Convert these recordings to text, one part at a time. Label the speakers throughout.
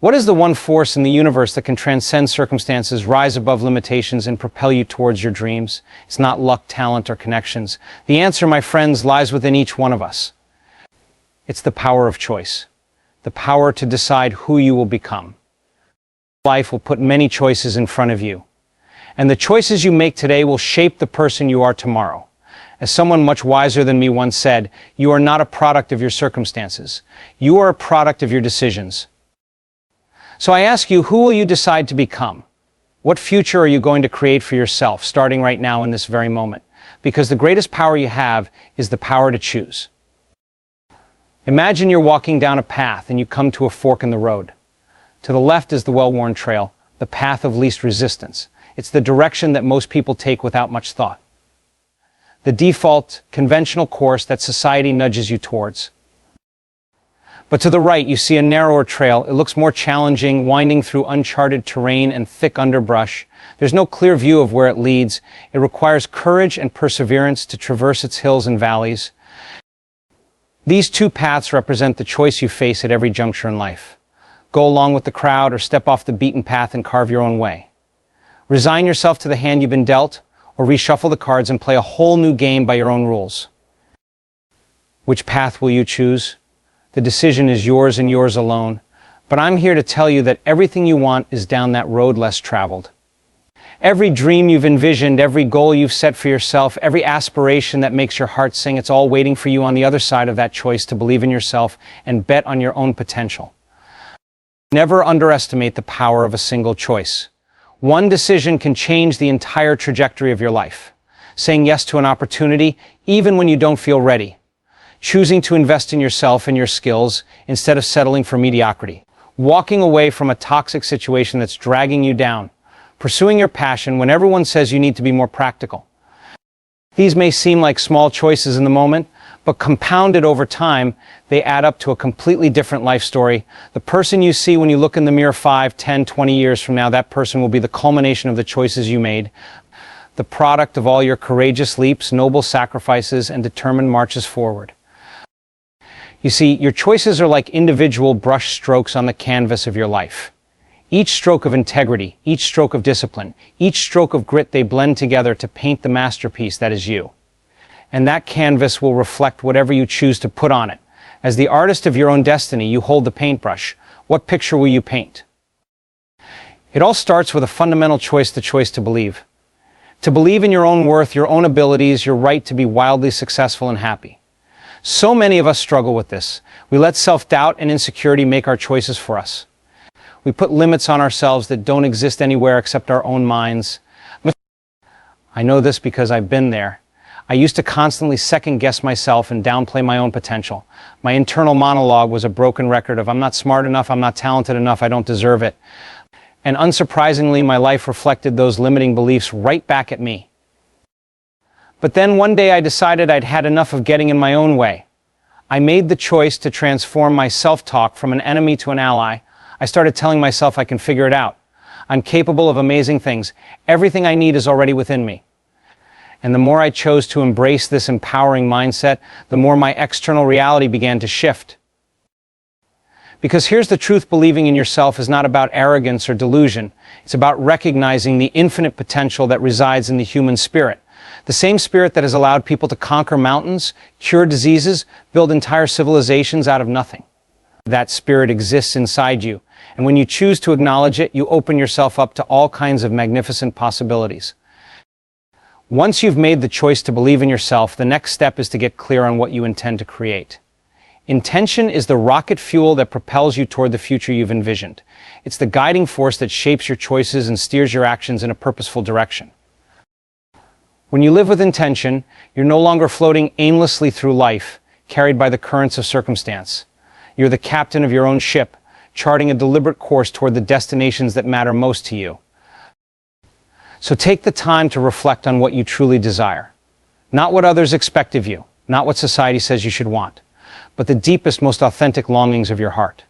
Speaker 1: What is the one force in the universe that can transcend circumstances, rise above limitations, and propel you towards your dreams? It's not luck, talent, or connections. The answer, my friends, lies within each one of us. It's the power of choice. The power to decide who you will become. Life will put many choices in front of you. And the choices you make today will shape the person you are tomorrow. As someone much wiser than me once said, you are not a product of your circumstances. You are a product of your decisions. So I ask you, who will you decide to become? What future are you going to create for yourself, starting right now in this very moment? Because the greatest power you have is the power to choose. Imagine you're walking down a path and you come to a fork in the road. To the left is the well-worn trail, the path of least resistance. It's the direction that most people take without much thought. The default, conventional course that society nudges you towards. But to the right, you see a narrower trail. It looks more challenging, winding through uncharted terrain and thick underbrush. There's no clear view of where it leads. It requires courage and perseverance to traverse its hills and valleys. These two paths represent the choice you face at every juncture in life. Go along with the crowd or step off the beaten path and carve your own way. Resign yourself to the hand you've been dealt, or reshuffle the cards and play a whole new game by your own rules. Which path will you choose? The decision is yours and yours alone, but I'm here to tell you that everything you want is down that road less traveled. Every dream you've envisioned, every goal you've set for yourself, every aspiration that makes your heart sing, it's all waiting for you on the other side of that choice to believe in yourself and bet on your own potential. Never underestimate the power of a single choice. One decision can change the entire trajectory of your life. Saying yes to an opportunity, even when you don't feel ready. Choosing to invest in yourself and your skills instead of settling for mediocrity. Walking away from a toxic situation that's dragging you down. Pursuing your passion when everyone says you need to be more practical. These may seem like small choices in the moment, but compounded over time, they add up to a completely different life story. The person you see when you look in the mirror 5, 10, 20 years from now, that person will be the culmination of the choices you made. The product of all your courageous leaps, noble sacrifices, and determined marches forward. You see, your choices are like individual brush strokes on the canvas of your life. Each stroke of integrity, each stroke of discipline, each stroke of grit, they blend together to paint the masterpiece that is you. And that canvas will reflect whatever you choose to put on it. As the artist of your own destiny, you hold the paintbrush. What picture will you paint? It all starts with a fundamental choice, the choice to believe. To believe in your own worth, your own abilities, your right to be wildly successful and happy. So many of us struggle with this. We let self-doubt and insecurity make our choices for us. We put limits on ourselves that don't exist anywhere except our own minds. I know this because I've been there. I used to constantly second-guess myself and downplay my own potential. My internal monologue was a broken record of I'm not smart enough, I'm not talented enough, I don't deserve it. And unsurprisingly, my life reflected those limiting beliefs right back at me. But then one day I decided I'd had enough of getting in my own way. I made the choice to transform my self-talk from an enemy to an ally. I started telling myself I can figure it out. I'm capable of amazing things. Everything I need is already within me. And the more I chose to embrace this empowering mindset, the more my external reality began to shift. Because here's the truth, believing in yourself is not about arrogance or delusion. It's about recognizing the infinite potential that resides in the human spirit. The same spirit that has allowed people to conquer mountains, cure diseases, build entire civilizations out of nothing. That spirit exists inside you. And when you choose to acknowledge it, you open yourself up to all kinds of magnificent possibilities. Once you've made the choice to believe in yourself, the next step is to get clear on what you intend to create. Intention is the rocket fuel that propels you toward the future you've envisioned. It's the guiding force that shapes your choices and steers your actions in a purposeful direction. When you live with intention, you're no longer floating aimlessly through life, carried by the currents of circumstance. You're the captain of your own ship, charting a deliberate course toward the destinations that matter most to you. So take the time to reflect on what you truly desire. Not what others expect of you, not what society says you should want, but the deepest, most authentic longings of your heart.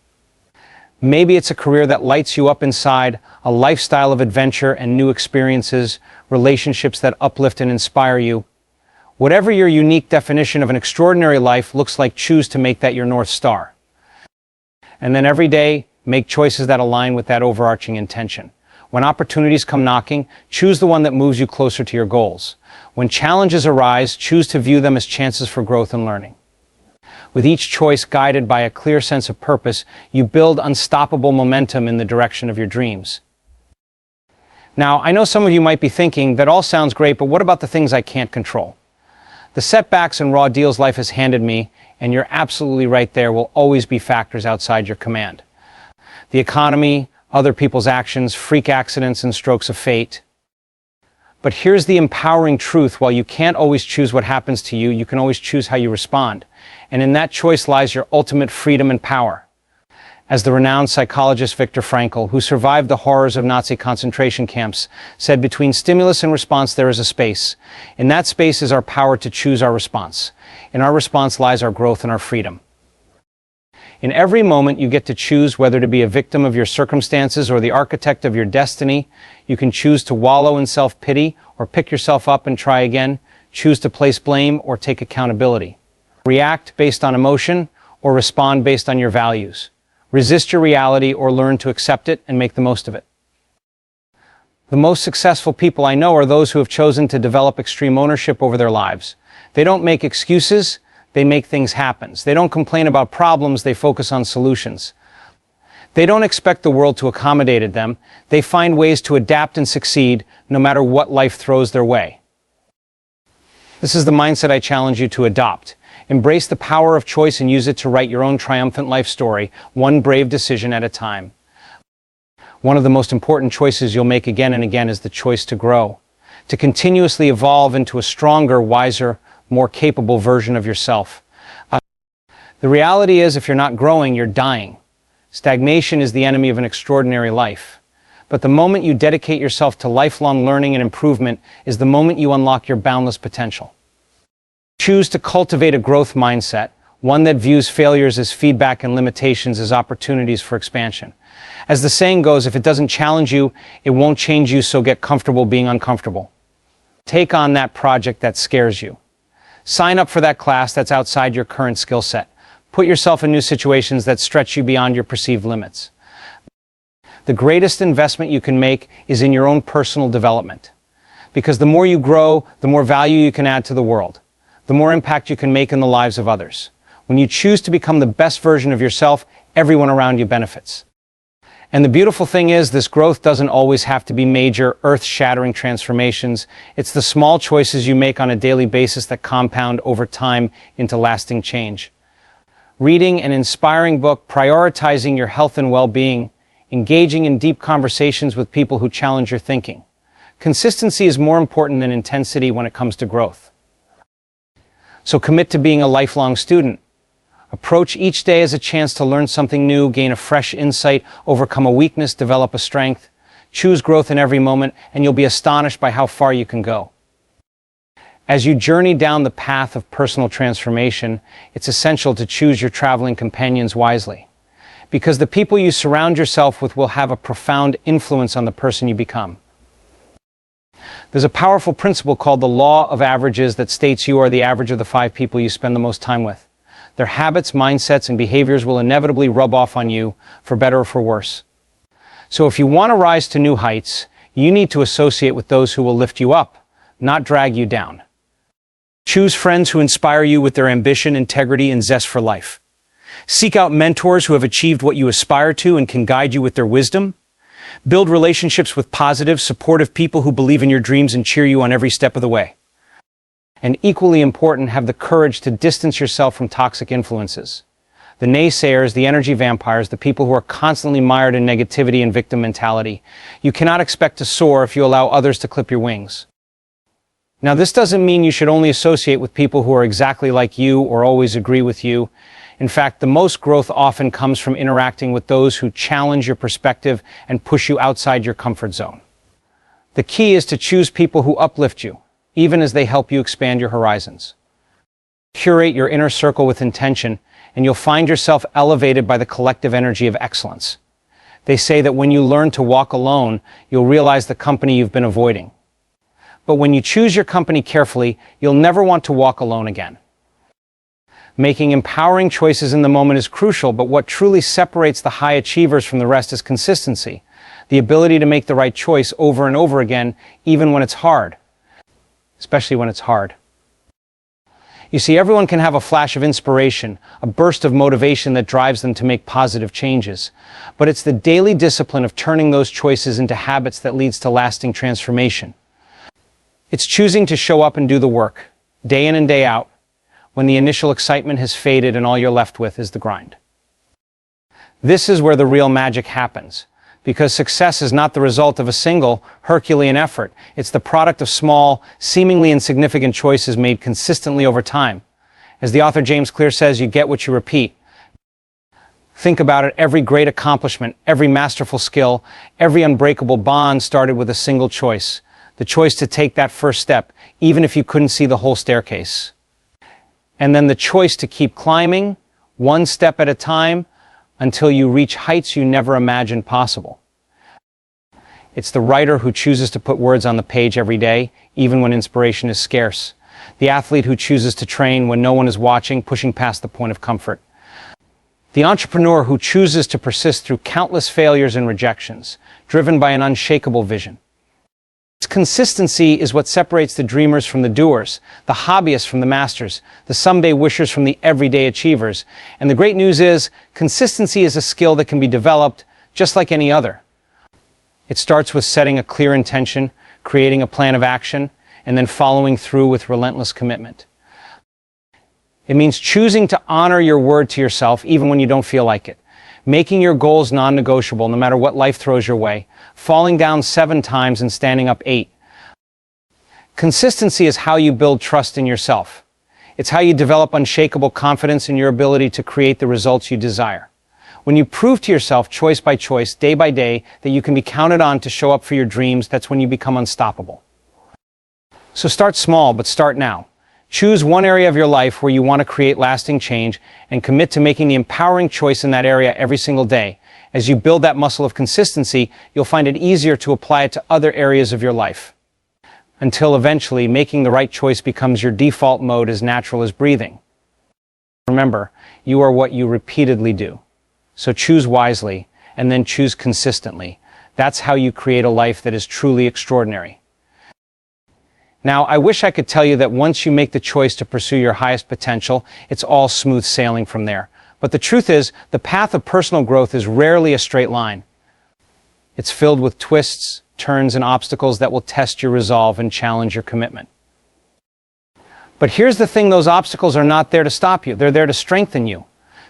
Speaker 1: Maybe it's a career that lights you up inside, a lifestyle of adventure and new experiences, relationships that uplift and inspire you. Whatever your unique definition of an extraordinary life looks like, choose to make that your North Star. And then every day, Make choices that align with that overarching intention. When opportunities come knocking, choose the one that moves you closer to your goals. When challenges arise, choose to view them as chances for growth and learning. With each choice guided by a clear sense of purpose, you build unstoppable momentum in the direction of your dreams. Now, I know some of you might be thinking, that all sounds great, but what about the things I can't control? The setbacks and raw deals life has handed me, and you're absolutely right, there will always be factors outside your command. The economy, other people's actions, freak accidents, and strokes of fate. But here's the empowering truth: while you can't always choose what happens to you, you can always choose how you respond. And in that choice lies your ultimate freedom and power. As the renowned psychologist Viktor Frankl, who survived the horrors of Nazi concentration camps, said, between stimulus and response there is a space. In that space is our power to choose our response. In our response lies our growth and our freedom. In every moment, you get to choose whether to be a victim of your circumstances or the architect of your destiny. You can choose to wallow in self-pity or pick yourself up and try again. Choose to place blame or take accountability. React based on emotion or respond based on your values. Resist your reality or learn to accept it and make the most of it. The most successful people I know are those who have chosen to develop extreme ownership over their lives. They don't make excuses. They make things happen. They don't complain about problems, they focus on solutions. They don't expect the world to accommodate them. They find ways to adapt and succeed no matter what life throws their way. This is the mindset I challenge you to adopt. Embrace the power of choice and use it to write your own triumphant life story, one brave decision at a time. One of the most important choices you'll make again and again is the choice to grow, to continuously evolve into a stronger, wiser, more capable version of yourself. The reality is, if you're not growing, you're dying. Stagnation is the enemy of an extraordinary life. But the moment you dedicate yourself to lifelong learning and improvement is the moment you unlock your boundless potential. Choose to cultivate a growth mindset, one that views failures as feedback and limitations as opportunities for expansion. As the saying goes, if it doesn't challenge you, it won't change you, so get comfortable being uncomfortable. Take on that project that scares you. Sign up for that class that's outside your current skill set. Put yourself in new situations that stretch you beyond your perceived limits. The greatest investment you can make is in your own personal development. Because the more you grow, the more value you can add to the world. The more impact you can make in the lives of others. When you choose to become the best version of yourself, everyone around you benefits. And the beautiful thing is, this growth doesn't always have to be major, earth-shattering transformations. It's the small choices you make on a daily basis that compound over time into lasting change. Reading an inspiring book, prioritizing your health and well-being, engaging in deep conversations with people who challenge your thinking. Consistency is more important than intensity when it comes to growth. So commit to being a lifelong student. Approach each day as a chance to learn something new, gain a fresh insight, overcome a weakness, develop a strength. Choose growth in every moment, and you'll be astonished by how far you can go. As you journey down the path of personal transformation, it's essential to choose your traveling companions wisely, because the people you surround yourself with will have a profound influence on the person you become. There's a powerful principle called the law of averages that states you are the average of the 5 people you spend the most time with. Their habits, mindsets, and behaviors will inevitably rub off on you, for better or for worse. So if you want to rise to new heights, you need to associate with those who will lift you up, not drag you down. Choose friends who inspire you with their ambition, integrity, and zest for life. Seek out mentors who have achieved what you aspire to and can guide you with their wisdom. Build relationships with positive, supportive people who believe in your dreams and cheer you on every step of the way. And equally important, have the courage to distance yourself from toxic influences. The naysayers, the energy vampires, the people who are constantly mired in negativity and victim mentality. You cannot expect to soar if you allow others to clip your wings. Now, this doesn't mean you should only associate with people who are exactly like you or always agree with you. In fact, the most growth often comes from interacting with those who challenge your perspective and push you outside your comfort zone. The key is to choose people who uplift you, even as they help you expand your horizons. Curate your inner circle with intention, and you'll find yourself elevated by the collective energy of excellence. They say that when you learn to walk alone, you'll realize the company you've been avoiding. But when you choose your company carefully, you'll never want to walk alone again. Making empowering choices in the moment is crucial, but what truly separates the high achievers from the rest is consistency, the ability to make the right choice over and over again, even when it's hard, especially when it's hard. You see, everyone can have a flash of inspiration, a burst of motivation that drives them to make positive changes. But it's the daily discipline of turning those choices into habits that leads to lasting transformation. It's choosing to show up and do the work, day in and day out, when the initial excitement has faded and all you're left with is the grind. This is where the real magic happens, because success is not the result of a single Herculean effort. It's the product of small, seemingly insignificant choices made consistently over time. As the author James Clear says, you get what you repeat. Think about it, every great accomplishment, every masterful skill, every unbreakable bond started with a single choice. The choice to take that first step, even if you couldn't see the whole staircase. And then the choice to keep climbing, one step at a time, until you reach heights you never imagined possible. It's the writer who chooses to put words on the page every day, even when inspiration is scarce. The athlete who chooses to train when no one is watching, pushing past the point of comfort. The entrepreneur who chooses to persist through countless failures and rejections, driven by an unshakable vision. Consistency is what separates the dreamers from the doers, the hobbyists from the masters, the someday wishers from the everyday achievers. And the great news is, consistency is a skill that can be developed just like any other. It starts with setting a clear intention, creating a plan of action, and then following through with relentless commitment. It means choosing to honor your word to yourself even when you don't feel like it. Making your goals non-negotiable no matter what life throws your way. Falling down 7 times and standing up 8. Consistency is how you build trust in yourself. It's how you develop unshakable confidence in your ability to create the results you desire. When you prove to yourself choice by choice, day by day, that you can be counted on to show up for your dreams, that's when you become unstoppable. So start small, but start now. Choose one area of your life where you want to create lasting change and commit to making the empowering choice in that area every single day. As you build that muscle of consistency, you'll find it easier to apply it to other areas of your life. Until eventually, making the right choice becomes your default mode, as natural as breathing. Remember, you are what you repeatedly do. So choose wisely, and then choose consistently. That's how you create a life that is truly extraordinary. Now, I wish I could tell you that once you make the choice to pursue your highest potential, it's all smooth sailing from there. But the truth is, the path of personal growth is rarely a straight line. It's filled with twists, turns, and obstacles that will test your resolve and challenge your commitment. But here's the thing, those obstacles are not there to stop you. They're there to strengthen you,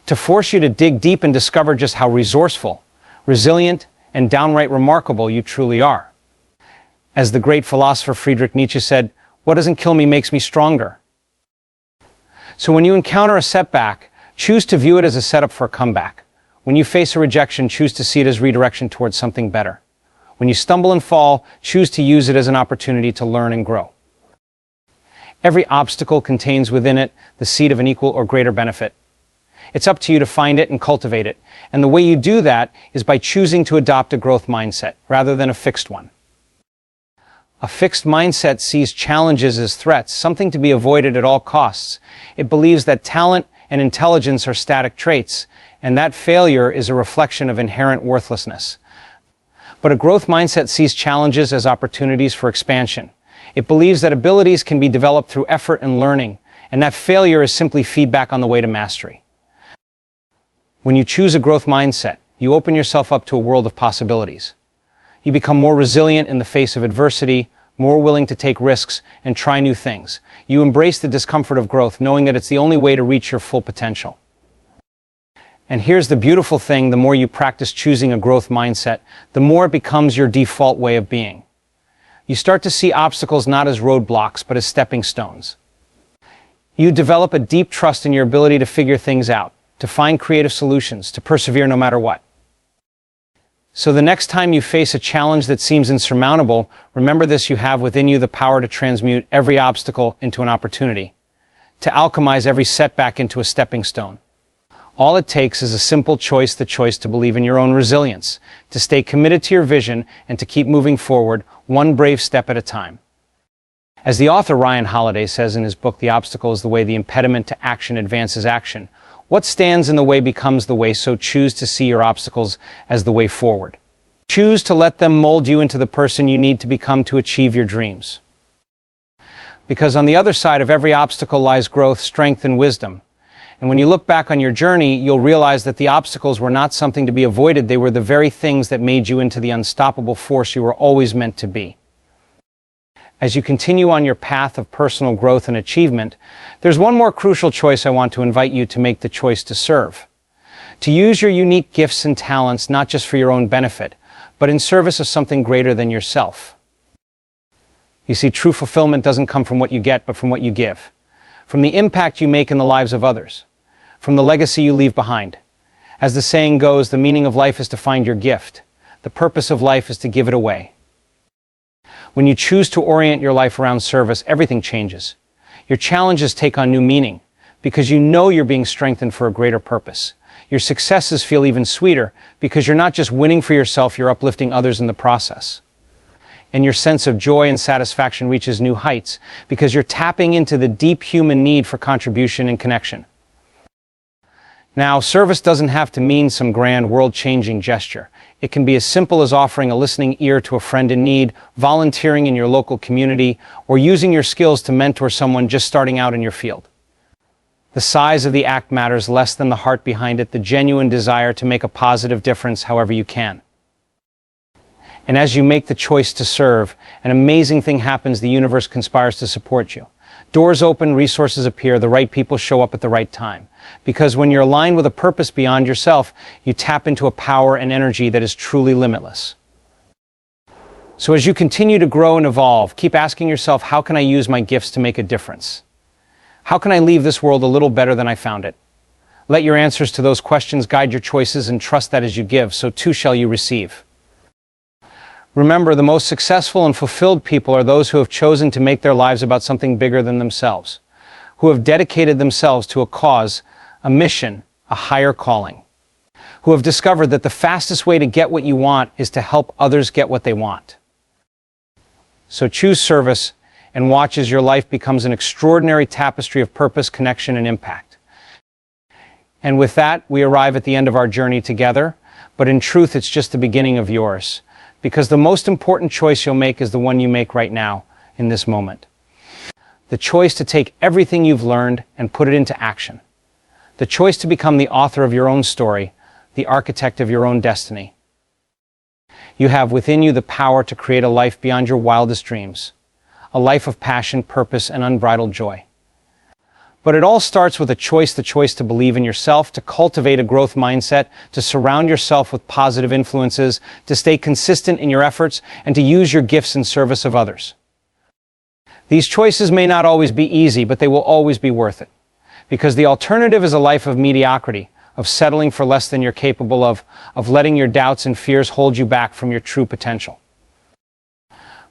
Speaker 1: to force you to dig deep and discover just how resourceful, resilient, and downright remarkable you truly are. As the great philosopher Friedrich Nietzsche said, "What doesn't kill me makes me stronger." So when you encounter a setback, choose to view it as a setup for a comeback. When you face a rejection, choose to see it as redirection towards something better. When you stumble and fall, choose to use it as an opportunity to learn and grow. Every obstacle contains within it the seed of an equal or greater benefit. It's up to you to find it and cultivate it. And the way you do that is by choosing to adopt a growth mindset rather than a fixed one. A fixed mindset sees challenges as threats, something to be avoided at all costs. It believes that talent and intelligence are static traits, and that failure is a reflection of inherent worthlessness. But a growth mindset sees challenges as opportunities for expansion. It believes that abilities can be developed through effort and learning, and that failure is simply feedback on the way to mastery. When you choose a growth mindset, you open yourself up to a world of possibilities. You become more resilient in the face of adversity, more willing to take risks and try new things. You embrace the discomfort of growth, knowing that it's the only way to reach your full potential. And here's the beautiful thing, the more you practice choosing a growth mindset, the more it becomes your default way of being. You start to see obstacles not as roadblocks, but as stepping stones. You develop a deep trust in your ability to figure things out, to find creative solutions, to persevere no matter what. So the next time you face a challenge that seems insurmountable, remember this: you have within you the power to transmute every obstacle into an opportunity, to alchemize every setback into a stepping stone. All it takes is a simple choice, the choice to believe in your own resilience, to stay committed to your vision, and to keep moving forward, one brave step at a time. As the author Ryan Holiday says in his book, The Obstacle is the Way, the impediment to action advances action. What stands in the way becomes the way, so choose to see your obstacles as the way forward. Choose to let them mold you into the person you need to become to achieve your dreams. Because on the other side of every obstacle lies growth, strength, and wisdom. And when you look back on your journey, you'll realize that the obstacles were not something to be avoided. They were the very things that made you into the unstoppable force you were always meant to be. As you continue on your path of personal growth and achievement, there's one more crucial choice I want to invite you to make: the choice to serve. To use your unique gifts and talents not just for your own benefit, but in service of something greater than yourself. You see, true fulfillment doesn't come from what you get, but from what you give. From the impact you make in the lives of others. From the legacy you leave behind. As the saying goes, the meaning of life is to find your gift. The purpose of life is to give it away. When you choose to orient your life around service, everything changes. Your challenges take on new meaning, because you know you're being strengthened for a greater purpose. Your successes feel even sweeter, because you're not just winning for yourself, you're uplifting others in the process. And your sense of joy and satisfaction reaches new heights, because you're tapping into the deep human need for contribution and connection. Now, service doesn't have to mean some grand world-changing gesture. It can be as simple as offering a listening ear to a friend in need, volunteering in your local community, or using your skills to mentor someone just starting out in your field. The size of the act matters less than the heart behind it, the genuine desire to make a positive difference however you can. And as you make the choice to serve, an amazing thing happens. The universe conspires to support you. Doors open, resources appear, the right people show up at the right time. Because when you're aligned with a purpose beyond yourself, you tap into a power and energy that is truly limitless. So as you continue to grow and evolve, keep asking yourself, how can I use my gifts to make a difference? How can I leave this world a little better than I found it? Let your answers to those questions guide your choices, and trust that as you give, so too shall you receive. Remember, the most successful and fulfilled people are those who have chosen to make their lives about something bigger than themselves, who have dedicated themselves to a cause, a mission, a higher calling, who have discovered that the fastest way to get what you want is to help others get what they want. So choose service and watch as your life becomes an extraordinary tapestry of purpose, connection, and impact. And with that, we arrive at the end of our journey together, but in truth, it's just the beginning of yours. Because the most important choice you'll make is the one you make right now, in this moment. The choice to take everything you've learned and put it into action. The choice to become the author of your own story, the architect of your own destiny. You have within you the power to create a life beyond your wildest dreams. A life of passion, purpose, and unbridled joy. But it all starts with the choice to believe in yourself, to cultivate a growth mindset, to surround yourself with positive influences, to stay consistent in your efforts, and to use your gifts in service of others. These choices may not always be easy, but they will always be worth it. Because the alternative is a life of mediocrity, of settling for less than you're capable of letting your doubts and fears hold you back from your true potential.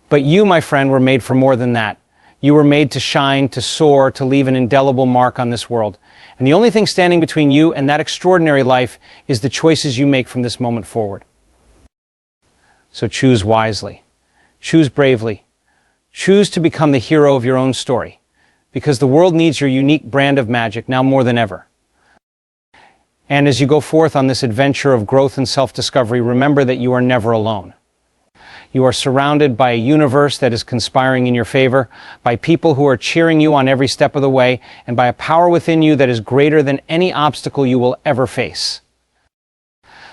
Speaker 1: But you, my friend, were made for more than that. You were made to shine, to soar, to leave an indelible mark on this world. And the only thing standing between you and that extraordinary life is the choices you make from this moment forward. So choose wisely. Choose bravely. Choose to become the hero of your own story. Because the world needs your unique brand of magic now more than ever. And as you go forth on this adventure of growth and self-discovery, remember that you are never alone. You are surrounded by a universe that is conspiring in your favor, by people who are cheering you on every step of the way, and by a power within you that is greater than any obstacle you will ever face.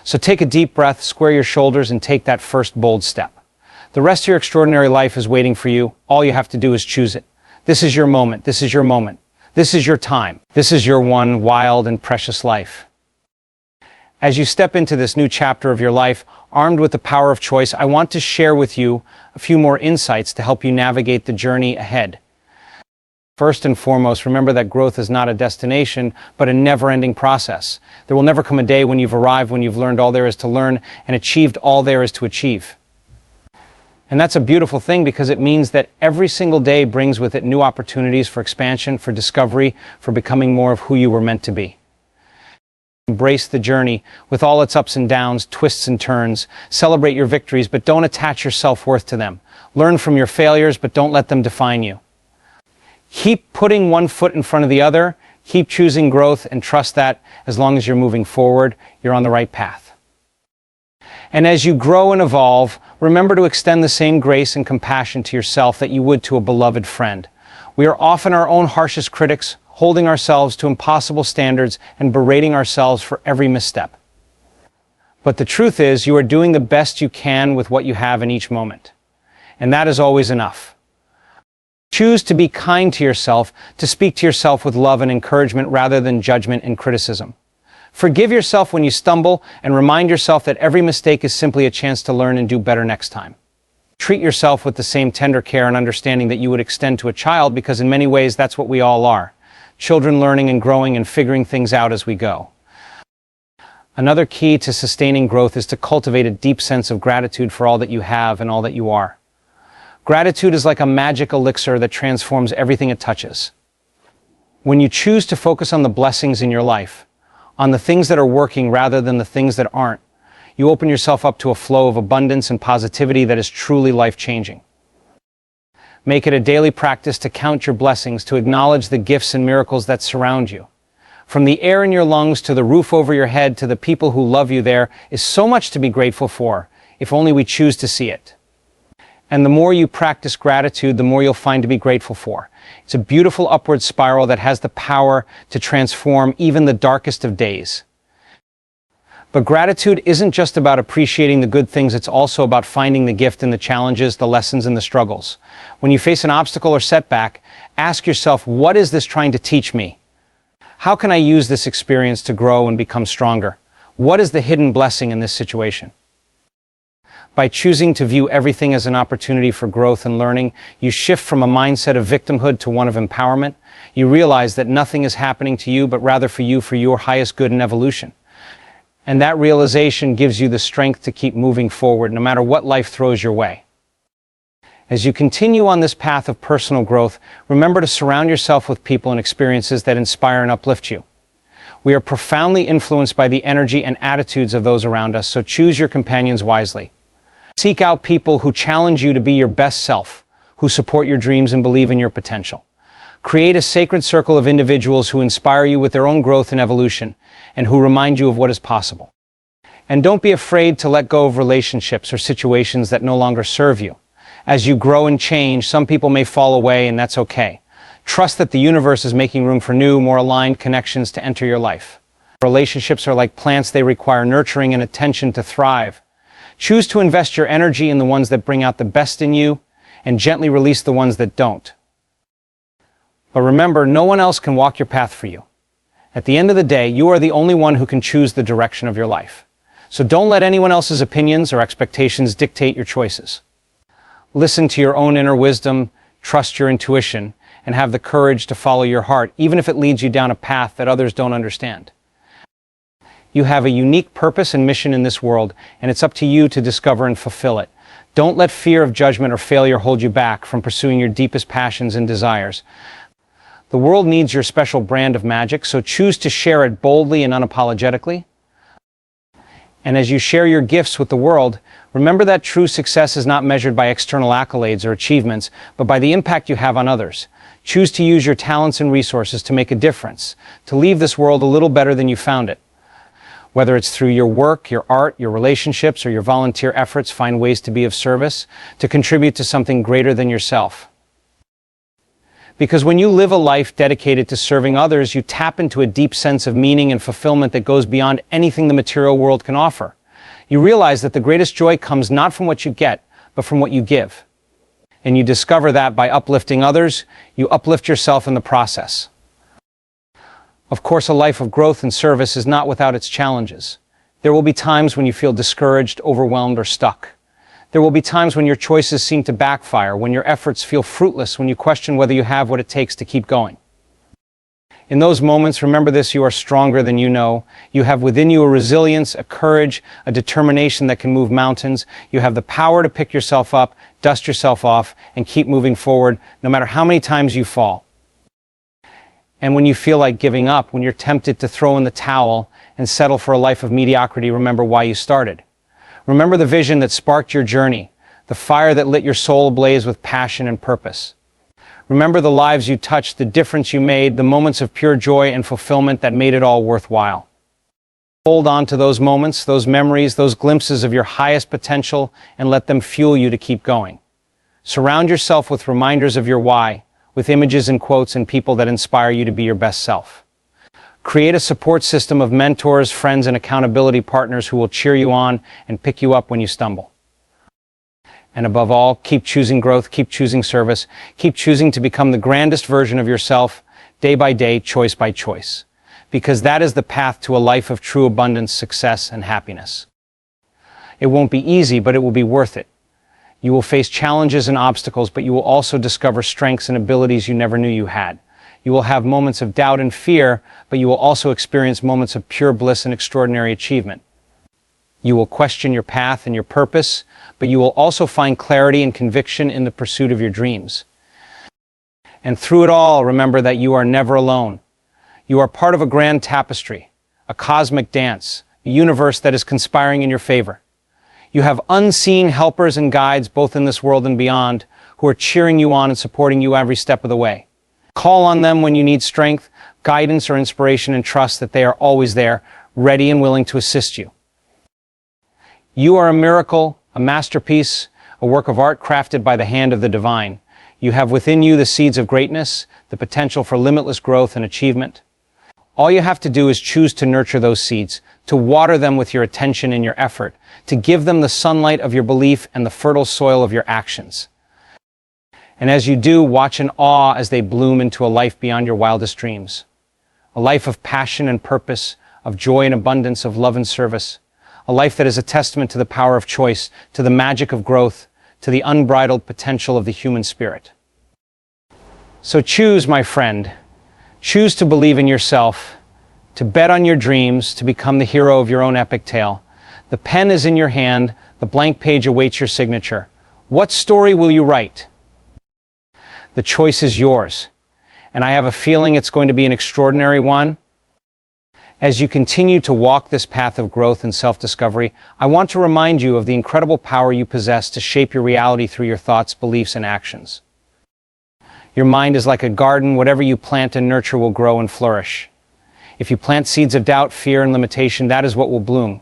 Speaker 1: So take a deep breath, square your shoulders, and take that first bold step. The rest of your extraordinary life is waiting for you. All you have to do is choose it. This is your moment. This is your moment. This is your time. This is your one wild and precious life. As you step into this new chapter of your life, armed with the power of choice, I want to share with you a few more insights to help you navigate the journey ahead. First and foremost, remember that growth is not a destination, but a never-ending process. There will never come a day when you've arrived, when you've learned all there is to learn, and achieved all there is to achieve. And that's a beautiful thing, because it means that every single day brings with it new opportunities for expansion, for discovery, for becoming more of who you were meant to be. Embrace the journey with all its ups and downs, twists and turns. Celebrate your victories, but don't attach your self-worth to them. Learn from your failures, but don't let them define you. Keep putting one foot in front of the other, keep choosing growth, and trust that as long as you're moving forward, you're on the right path. And as you grow and evolve, remember to extend the same grace and compassion to yourself that you would to a beloved friend. We are often our own harshest critics, holding ourselves to impossible standards and berating ourselves for every misstep. But the truth is, you are doing the best you can with what you have in each moment. And that is always enough. Choose to be kind to yourself, to speak to yourself with love and encouragement rather than judgment and criticism. Forgive yourself when you stumble and remind yourself that every mistake is simply a chance to learn and do better next time. Treat yourself with the same tender care and understanding that you would extend to a child, because in many ways that's what we all are. Children learning and growing and figuring things out as we go. Another key to sustaining growth is to cultivate a deep sense of gratitude for all that you have and all that you are. Gratitude is like a magic elixir that transforms everything it touches. When you choose to focus on the blessings in your life, on the things that are working rather than the things that aren't, you open yourself up to a flow of abundance and positivity that is truly life-changing. Make it a daily practice to count your blessings, to acknowledge the gifts and miracles that surround you. From the air in your lungs to the roof over your head to the people who love you, there is so much to be grateful for, if only we choose to see it. And the more you practice gratitude, the more you'll find to be grateful for. It's a beautiful upward spiral that has the power to transform even the darkest of days. But gratitude isn't just about appreciating the good things, it's also about finding the gift in the challenges, the lessons, and the struggles. When you face an obstacle or setback, ask yourself, what is this trying to teach me? How can I use this experience to grow and become stronger? What is the hidden blessing in this situation? By choosing to view everything as an opportunity for growth and learning, you shift from a mindset of victimhood to one of empowerment. You realize that nothing is happening to you, but rather for you, for your highest good and evolution. And that realization gives you the strength to keep moving forward, no matter what life throws your way. As you continue on this path of personal growth, remember to surround yourself with people and experiences that inspire and uplift you. We are profoundly influenced by the energy and attitudes of those around us, so choose your companions wisely. Seek out people who challenge you to be your best self, who support your dreams and believe in your potential. Create a sacred circle of individuals who inspire you with their own growth and evolution, and who remind you of what is possible. And don't be afraid to let go of relationships or situations that no longer serve you. As you grow and change, some people may fall away, and that's okay. Trust that the universe is making room for new, more aligned connections to enter your life. Relationships are like plants; they require nurturing and attention to thrive. Choose to invest your energy in the ones that bring out the best in you, and gently release the ones that don't. But remember, no one else can walk your path for you. At the end of the day, you are the only one who can choose the direction of your life. So don't let anyone else's opinions or expectations dictate your choices. Listen to your own inner wisdom, trust your intuition, and have the courage to follow your heart, even if it leads you down a path that others don't understand. You have a unique purpose and mission in this world, and it's up to you to discover and fulfill it. Don't let fear of judgment or failure hold you back from pursuing your deepest passions and desires. The world needs your special brand of magic, so choose to share it boldly and unapologetically. And as you share your gifts with the world, remember that true success is not measured by external accolades or achievements, but by the impact you have on others. Choose to use your talents and resources to make a difference, to leave this world a little better than you found it. Whether it's through your work, your art, your relationships, or your volunteer efforts, find ways to be of service, to contribute to something greater than yourself. Because when you live a life dedicated to serving others, you tap into a deep sense of meaning and fulfillment that goes beyond anything the material world can offer. You realize that the greatest joy comes not from what you get, but from what you give. And you discover that by uplifting others, you uplift yourself in the process. Of course, a life of growth and service is not without its challenges. There will be times when you feel discouraged, overwhelmed, or stuck. There will be times when your choices seem to backfire, when your efforts feel fruitless, when you question whether you have what it takes to keep going. In those moments, remember this: you are stronger than you know. You have within you a resilience, a courage, a determination that can move mountains. You have the power to pick yourself up, dust yourself off, and keep moving forward, no matter how many times you fall. And when you feel like giving up, when you're tempted to throw in the towel and settle for a life of mediocrity, remember why you started. Remember the vision that sparked your journey, the fire that lit your soul ablaze with passion and purpose. Remember the lives you touched, the difference you made, the moments of pure joy and fulfillment that made it all worthwhile. Hold on to those moments, those memories, those glimpses of your highest potential, and let them fuel you to keep going. Surround yourself with reminders of your why, with images and quotes and people that inspire you to be your best self. Create a support system of mentors, friends, and accountability partners who will cheer you on and pick you up when you stumble. And above all, keep choosing growth, keep choosing service, keep choosing to become the grandest version of yourself, day by day, choice by choice. Because that is the path to a life of true abundance, success, and happiness. It won't be easy, but it will be worth it. You will face challenges and obstacles, but you will also discover strengths and abilities you never knew you had. You will have moments of doubt and fear, but you will also experience moments of pure bliss and extraordinary achievement. You will question your path and your purpose, but you will also find clarity and conviction in the pursuit of your dreams. And through it all, remember that you are never alone. You are part of a grand tapestry, a cosmic dance, a universe that is conspiring in your favor. You have unseen helpers and guides, both in this world and beyond, who are cheering you on and supporting you every step of the way. Call on them when you need strength, guidance, or inspiration, and trust that they are always there, ready and willing to assist you. You are a miracle, a masterpiece, a work of art crafted by the hand of the divine. You have within you the seeds of greatness, the potential for limitless growth and achievement. All you have to do is choose to nurture those seeds, to water them with your attention and your effort, to give them the sunlight of your belief and the fertile soil of your actions. And as you do, watch in awe as they bloom into a life beyond your wildest dreams. A life of passion and purpose, of joy and abundance, of love and service. A life that is a testament to the power of choice, to the magic of growth, to the unbridled potential of the human spirit. So choose, my friend. Choose to believe in yourself, to bet on your dreams, to become the hero of your own epic tale. The pen is in your hand, the blank page awaits your signature. What story will you write? The choice is yours, and I have a feeling it's going to be an extraordinary one. As you continue to walk this path of growth and self-discovery, I want to remind you of the incredible power you possess to shape your reality through your thoughts, beliefs, and actions. Your mind is like a garden. Whatever you plant and nurture will grow and flourish. If you plant seeds of doubt, fear, and limitation, that is what will bloom.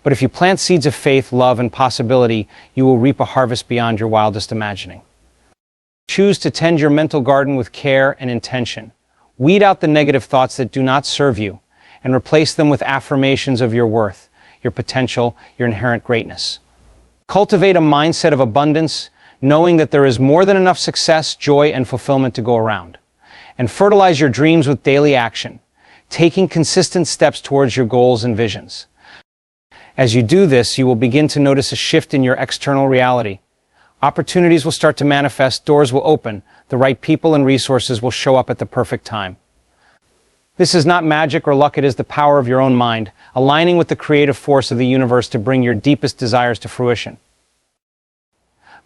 Speaker 1: But if you plant seeds of faith, love, and possibility, you will reap a harvest beyond your wildest imagining. Choose to tend your mental garden with care and intention. Weed out the negative thoughts that do not serve you, and replace them with affirmations of your worth, your potential, your inherent greatness. Cultivate a mindset of abundance, knowing that there is more than enough success, joy, and fulfillment to go around. And fertilize your dreams with daily action, taking consistent steps towards your goals and visions. As you do this, you will begin to notice a shift in your external reality. Opportunities will start to manifest, doors will open, the right people and resources will show up at the perfect time. This is not magic or luck, it is the power of your own mind, aligning with the creative force of the universe to bring your deepest desires to fruition.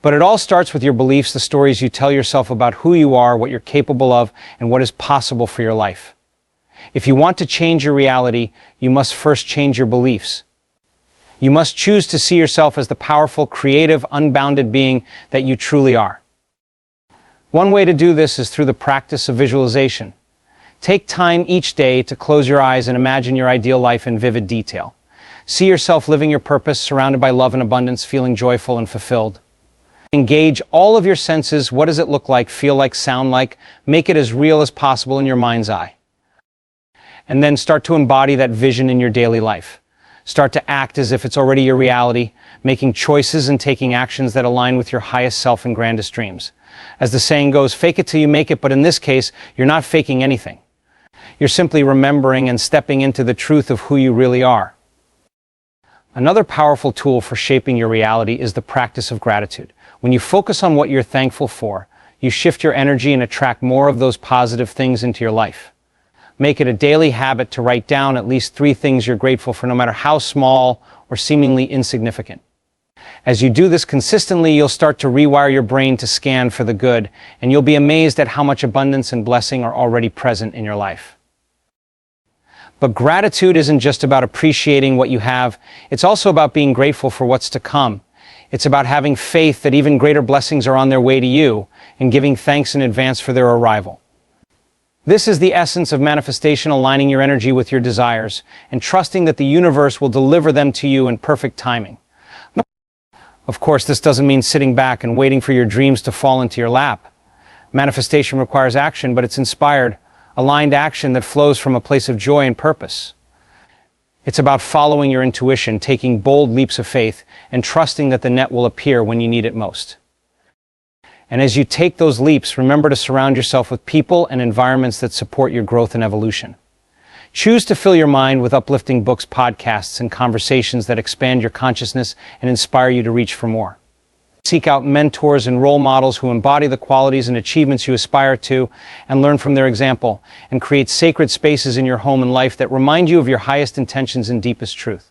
Speaker 1: But it all starts with your beliefs, the stories you tell yourself about who you are, what you're capable of, and what is possible for your life. If you want to change your reality, you must first change your beliefs. You must choose to see yourself as the powerful, creative, unbounded being that you truly are. One way to do this is through the practice of visualization. Take time each day to close your eyes and imagine your ideal life in vivid detail. See yourself living your purpose, surrounded by love and abundance, feeling joyful and fulfilled. Engage all of your senses. What does it look like, feel like, sound like? Make it as real as possible in your mind's eye. And then start to embody that vision in your daily life. Start to act as if it's already your reality, making choices and taking actions that align with your highest self and grandest dreams. As the saying goes, fake it till you make it, but in this case, you're not faking anything. You're simply remembering and stepping into the truth of who you really are. Another powerful tool for shaping your reality is the practice of gratitude. When you focus on what you're thankful for, you shift your energy and attract more of those positive things into your life. Make it a daily habit to write down at least 3 things you're grateful for, no matter how small or seemingly insignificant. As you do this consistently, you'll start to rewire your brain to scan for the good, and you'll be amazed at how much abundance and blessing are already present in your life. But gratitude isn't just about appreciating what you have, it's also about being grateful for what's to come. It's about having faith that even greater blessings are on their way to you and giving thanks in advance for their arrival. This is the essence of manifestation, aligning your energy with your desires and trusting that the universe will deliver them to you in perfect timing. Of course, this doesn't mean sitting back and waiting for your dreams to fall into your lap. Manifestation requires action, but it's inspired, aligned action that flows from a place of joy and purpose. It's about following your intuition, taking bold leaps of faith, and trusting that the net will appear when you need it most. And as you take those leaps, remember to surround yourself with people and environments that support your growth and evolution. Choose to fill your mind with uplifting books, podcasts, and conversations that expand your consciousness and inspire you to reach for more. Seek out mentors and role models who embody the qualities and achievements you aspire to, and learn from their example, and create sacred spaces in your home and life that remind you of your highest intentions and deepest truth.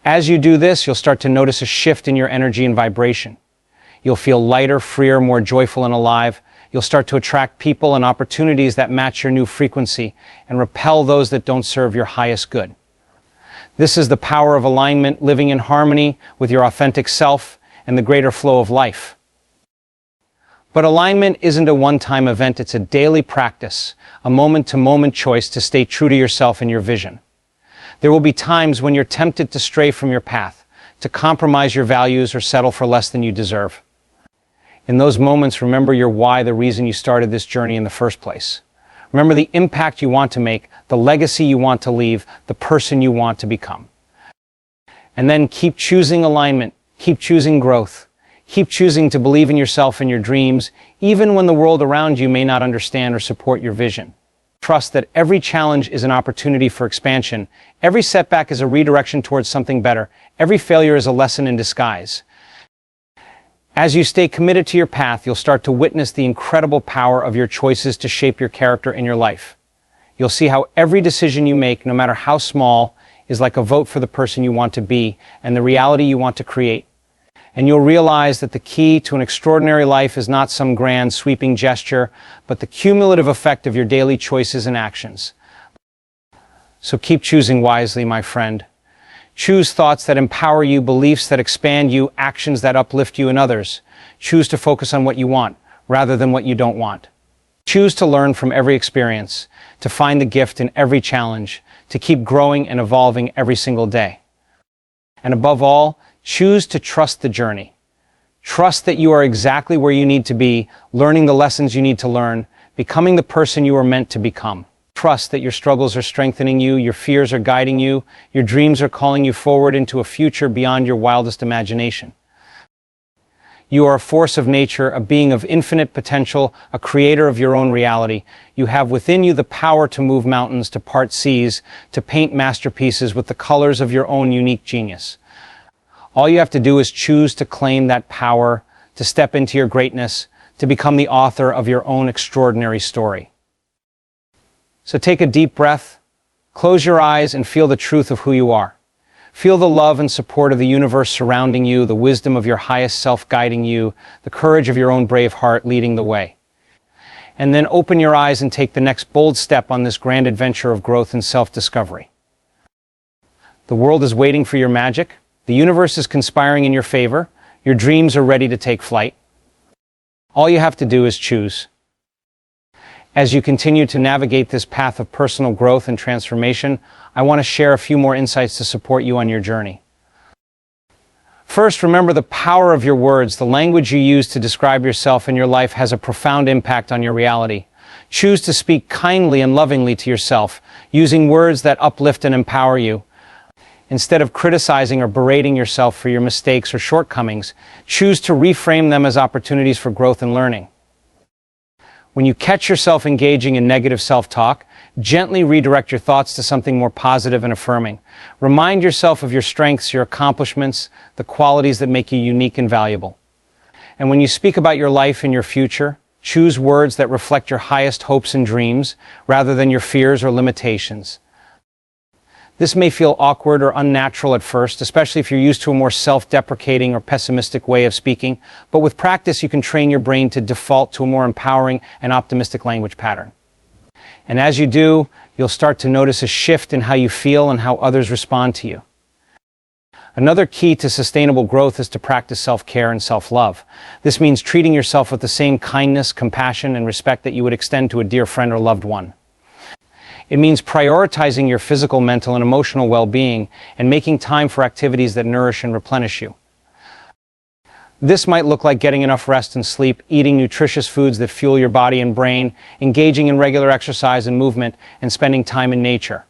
Speaker 1: As you do this, you'll start to notice a shift in your energy and vibration. You'll feel lighter, freer, more joyful, and alive. You'll start to attract people and opportunities that match your new frequency and repel those that don't serve your highest good. This is the power of alignment, living in harmony with your authentic self and the greater flow of life. But alignment isn't a one-time event, it's a daily practice, a moment-to-moment choice to stay true to yourself and your vision. There will be times when you're tempted to stray from your path, to compromise your values or settle for less than you deserve. In those moments, remember your why, the reason you started this journey in the first place. Remember the impact you want to make, the legacy you want to leave, the person you want to become. And then keep choosing alignment, keep choosing growth, keep choosing to believe in yourself and your dreams, even when the world around you may not understand or support your vision. Trust that every challenge is an opportunity for expansion, every setback is a redirection towards something better, every failure is a lesson in disguise. As you stay committed to your path, you'll start to witness the incredible power of your choices to shape your character in your life. You'll see how every decision you make, no matter how small, is like a vote for the person you want to be and the reality you want to create. And you'll realize that the key to an extraordinary life is not some grand, sweeping gesture, but the cumulative effect of your daily choices and actions. So keep choosing wisely, my friend. Choose thoughts that empower you, beliefs that expand you, actions that uplift you and others. Choose to focus on what you want, rather than what you don't want. Choose to learn from every experience, to find the gift in every challenge, to keep growing and evolving every single day. And above all, choose to trust the journey. Trust that you are exactly where you need to be, learning the lessons you need to learn, becoming the person you are meant to become. Trust that your struggles are strengthening you, your fears are guiding you, your dreams are calling you forward into a future beyond your wildest imagination. You are a force of nature, a being of infinite potential, a creator of your own reality. You have within you the power to move mountains, to part seas, to paint masterpieces with the colors of your own unique genius. All you have to do is choose to claim that power, to step into your greatness, to become the author of your own extraordinary story. So take a deep breath, close your eyes, and feel the truth of who you are. Feel the love and support of the universe surrounding you, the wisdom of your highest self guiding you, the courage of your own brave heart leading the way. And then open your eyes and take the next bold step on this grand adventure of growth and self-discovery. The world is waiting for your magic. The universe is conspiring in your favor. Your dreams are ready to take flight. All you have to do is choose. As you continue to navigate this path of personal growth and transformation, I want to share a few more insights to support you on your journey. First, remember the power of your words. The language you use to describe yourself and your life has a profound impact on your reality. Choose to speak kindly and lovingly to yourself, using words that uplift and empower you. Instead of criticizing or berating yourself for your mistakes or shortcomings, choose to reframe them as opportunities for growth and learning. When you catch yourself engaging in negative self-talk, gently redirect your thoughts to something more positive and affirming. Remind yourself of your strengths, your accomplishments, the qualities that make you unique and valuable. And when you speak about your life and your future, choose words that reflect your highest hopes and dreams, rather than your fears or limitations. This may feel awkward or unnatural at first, especially if you're used to a more self-deprecating or pessimistic way of speaking, but with practice you can train your brain to default to a more empowering and optimistic language pattern. And as you do, you'll start to notice a shift in how you feel and how others respond to you. Another key to sustainable growth is to practice self-care and self-love. This means treating yourself with the same kindness, compassion, and respect that you would extend to a dear friend or loved one. It means prioritizing your physical, mental, and emotional well-being and making time for activities that nourish and replenish you. This might look like getting enough rest and sleep, eating nutritious foods that fuel your body and brain, engaging in regular exercise and movement, and spending time in nature.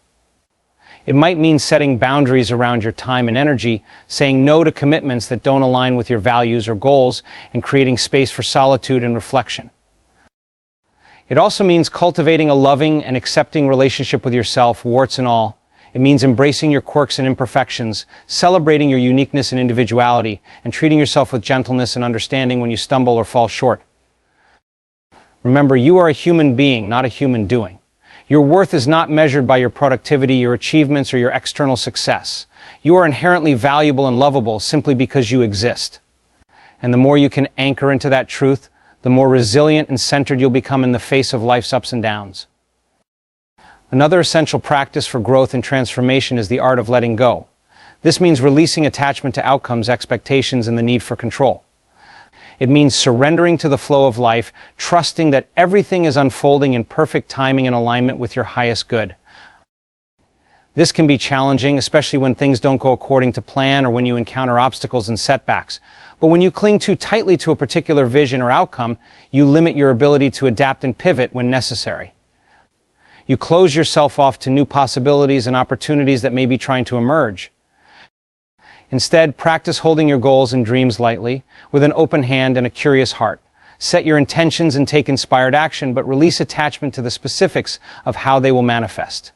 Speaker 1: It might mean setting boundaries around your time and energy, saying no to commitments that don't align with your values or goals, and creating space for solitude and reflection. It also means cultivating a loving and accepting relationship with yourself, warts and all. It means embracing your quirks and imperfections, celebrating your uniqueness and individuality, and treating yourself with gentleness and understanding when you stumble or fall short. Remember, you are a human being, not a human doing. Your worth is not measured by your productivity, your achievements, or your external success. You are inherently valuable and lovable simply because you exist. And the more you can anchor into that truth, the more resilient and centered you'll become in the face of life's ups and downs. Another essential practice for growth and transformation is the art of letting go. This means releasing attachment to outcomes, expectations, and the need for control. It means surrendering to the flow of life, trusting that everything is unfolding in perfect timing and alignment with your highest good. This can be challenging, especially when things don't go according to plan or when you encounter obstacles and setbacks. But when you cling too tightly to a particular vision or outcome, you limit your ability to adapt and pivot when necessary. You close yourself off to new possibilities and opportunities that may be trying to emerge. Instead, practice holding your goals and dreams lightly, with an open hand and a curious heart. Set your intentions and take inspired action, but release attachment to the specifics of how they will manifest.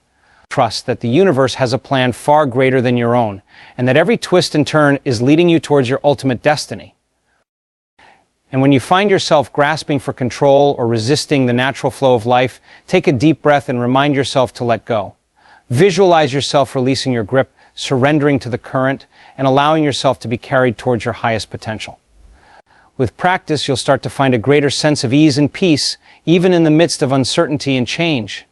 Speaker 1: Trust that the universe has a plan far greater than your own, and that every twist and turn is leading you towards your ultimate destiny. And when you find yourself grasping for control or resisting the natural flow of life, take a deep breath and remind yourself to let go. Visualize yourself releasing your grip, surrendering to the current, and allowing yourself to be carried towards your highest potential. With practice, you'll start to find a greater sense of ease and peace, even in the midst of uncertainty and change.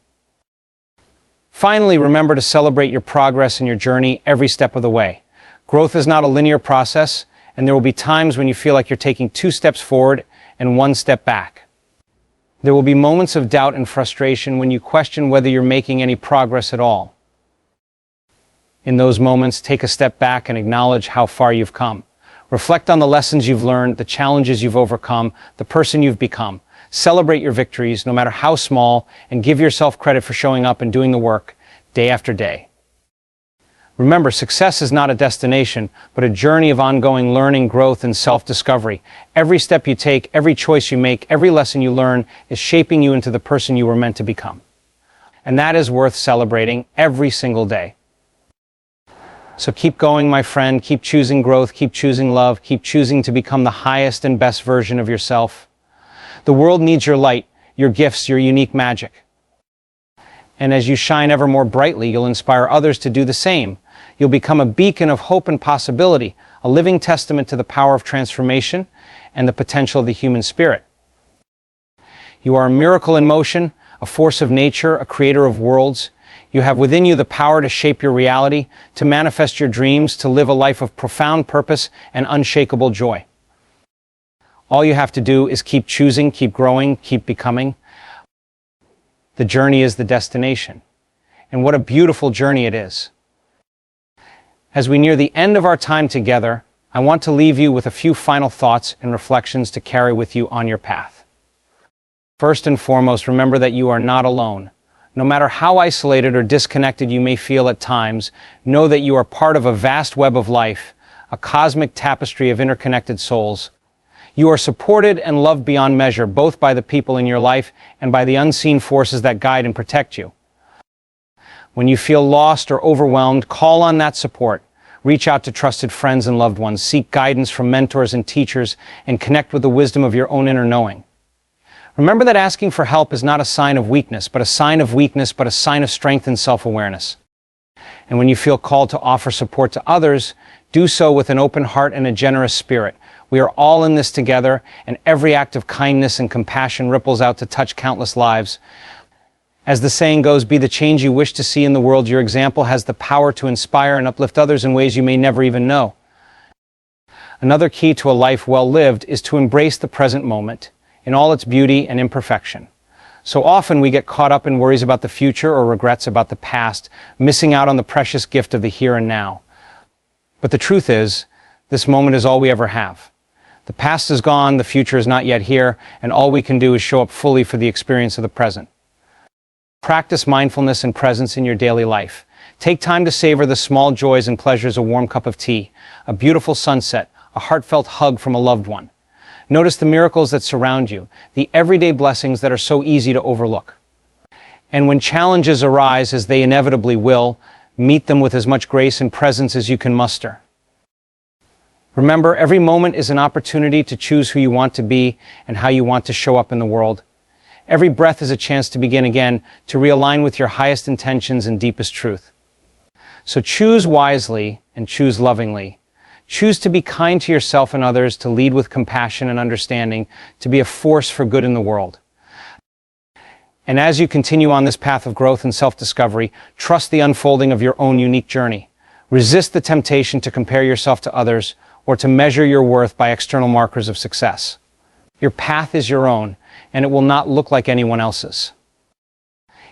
Speaker 1: Finally, remember to celebrate your progress and your journey every step of the way. Growth is not a linear process, and there will be times when you feel like you're taking 2 steps forward and 1 step back. There will be moments of doubt and frustration when you question whether you're making any progress at all. In those moments, take a step back and acknowledge how far you've come. Reflect on the lessons you've learned, the challenges you've overcome, the person you've become. Celebrate your victories, no matter how small, and give yourself credit for showing up and doing the work day after day. Remember, success is not a destination, but a journey of ongoing learning, growth, and self-discovery. Every step you take, every choice you make, every lesson you learn is shaping you into the person you were meant to become. And that is worth celebrating every single day. So keep going, my friend. Keep choosing growth. Keep choosing love. Keep choosing to become the highest and best version of yourself. The world needs your light, your gifts, your unique magic. And as you shine ever more brightly, you'll inspire others to do the same. You'll become a beacon of hope and possibility, a living testament to the power of transformation and the potential of the human spirit. You are a miracle in motion, a force of nature, a creator of worlds. You have within you the power to shape your reality, to manifest your dreams, to live a life of profound purpose and unshakable joy. All you have to do is keep choosing, keep growing, keep becoming. The journey is the destination. And what a beautiful journey it is. As we near the end of our time together, I want to leave you with a few final thoughts and reflections to carry with you on your path. First and foremost, remember that you are not alone. No matter how isolated or disconnected you may feel at times, know that you are part of a vast web of life, a cosmic tapestry of interconnected souls. You are supported and loved beyond measure, both by the people in your life and by the unseen forces that guide and protect you. When you feel lost or overwhelmed, call on that support. Reach out to trusted friends and loved ones. Seek guidance from mentors and teachers, and connect with the wisdom of your own inner knowing. Remember that asking for help is not a sign of weakness, but a sign of strength and self-awareness. And when you feel called to offer support to others, do so with an open heart and a generous spirit. We are all in this together, and every act of kindness and compassion ripples out to touch countless lives. As the saying goes, be the change you wish to see in the world. Your example has the power to inspire and uplift others in ways you may never even know. Another key to a life well lived is to embrace the present moment in all its beauty and imperfection. So often we get caught up in worries about the future or regrets about the past, missing out on the precious gift of the here and now. But the truth is, this moment is all we ever have. The past is gone, the future is not yet here, and all we can do is show up fully for the experience of the present. Practice mindfulness and presence in your daily life. Take time to savor the small joys and pleasures: a warm cup of tea, a beautiful sunset, a heartfelt hug from a loved one. Notice the miracles that surround you, the everyday blessings that are so easy to overlook. And when challenges arise, as they inevitably will, meet them with as much grace and presence as you can muster. Remember, every moment is an opportunity to choose who you want to be and how you want to show up in the world. Every breath is a chance to begin again, to realign with your highest intentions and deepest truth. So choose wisely and choose lovingly. Choose to be kind to yourself and others, to lead with compassion and understanding, to be a force for good in the world. And as you continue on this path of growth and self-discovery, trust the unfolding of your own unique journey. Resist the temptation to compare yourself to others or to measure your worth by external markers of success. Your path is your own, and it will not look like anyone else's.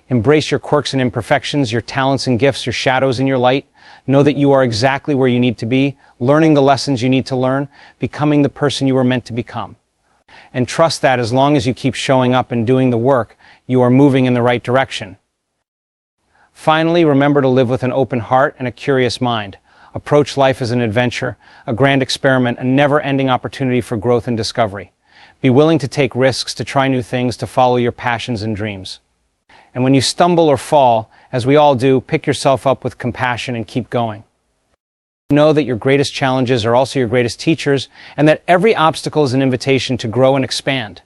Speaker 1: Embrace your quirks and imperfections, your talents and gifts, your shadows and your light. Know that you are exactly where you need to be, learning the lessons you need to learn, becoming the person you were meant to become. And trust that as long as you keep showing up and doing the work, you are moving in the right direction. Finally, remember to live with an open heart and a curious mind. Approach life as an adventure, a grand experiment, a never-ending opportunity for growth and discovery. Be willing to take risks, to try new things, to follow your passions and dreams. And when you stumble or fall, as we all do, pick yourself up with compassion and keep going. Know that your greatest challenges are also your greatest teachers, and that every obstacle is an invitation to grow and expand.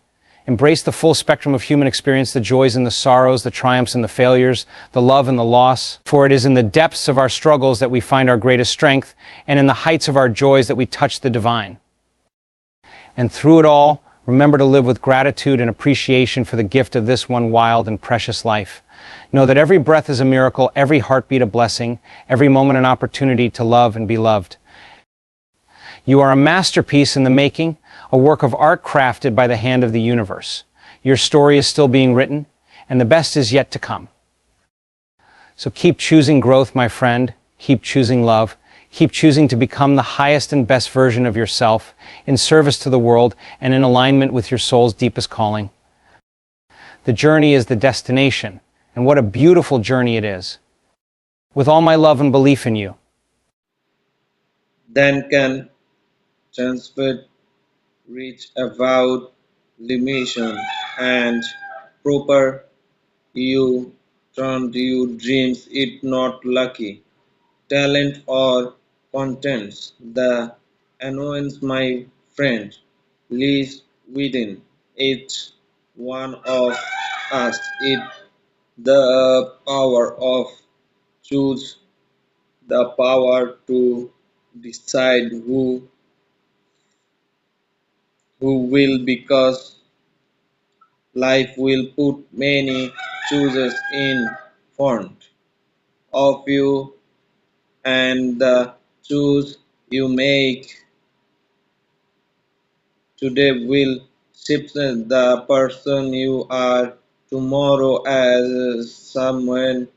Speaker 1: Embrace the full spectrum of human experience, the joys and the sorrows, the triumphs and the failures, the love and the loss. For it is in the depths of our struggles that we find our greatest strength, and in the heights of our joys that we touch the divine. And through it all, remember to live with gratitude and appreciation for the gift of this one wild and precious life. Know that every breath is a miracle, every heartbeat a blessing, every moment an opportunity to love and be loved. You are a masterpiece in the making, a work of art crafted by the hand of the universe. Your story is still being written, and the best is yet to come. So keep choosing growth, my friend. Keep choosing love. Keep choosing to become the highest and best version of yourself, in service to the world and in alignment with your soul's deepest calling. The journey is the destination, and what a beautiful journey it is. With all my love and belief in you.
Speaker 2: Then can transfer reach avowed limitation and proper you turned you dreams it not lucky talent or contents the annoyance my friend lives within each one of us it the power of choose the power to decide who will because life will put many choices in front of you and the choice you make today will shape the person you are tomorrow as someone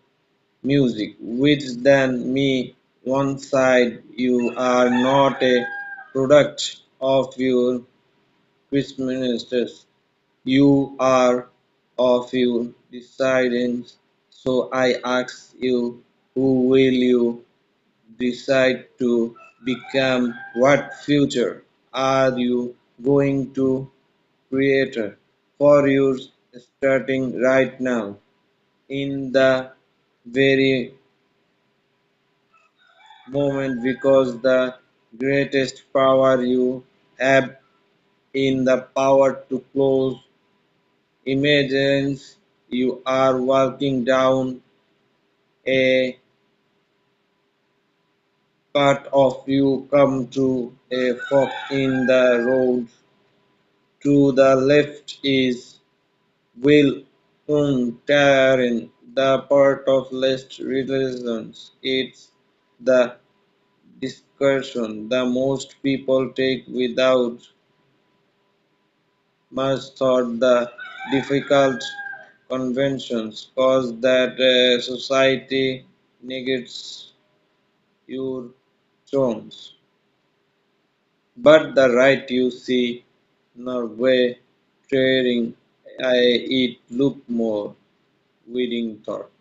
Speaker 2: music which then me one side you are not a product of your Christmas you are of your decidings. So I ask you, who will you decide to become? What future are you going to create for you starting right now in the very moment because the greatest power you have in the power to close imagines you are walking down a path of you come to a fork in the road. To the left is will, Therein the part of least resistance. It's the discussion the most people take without much thought, the difficult conventions cause that society negates your tones. But the right you see, Norway trading, it look more wedding thought.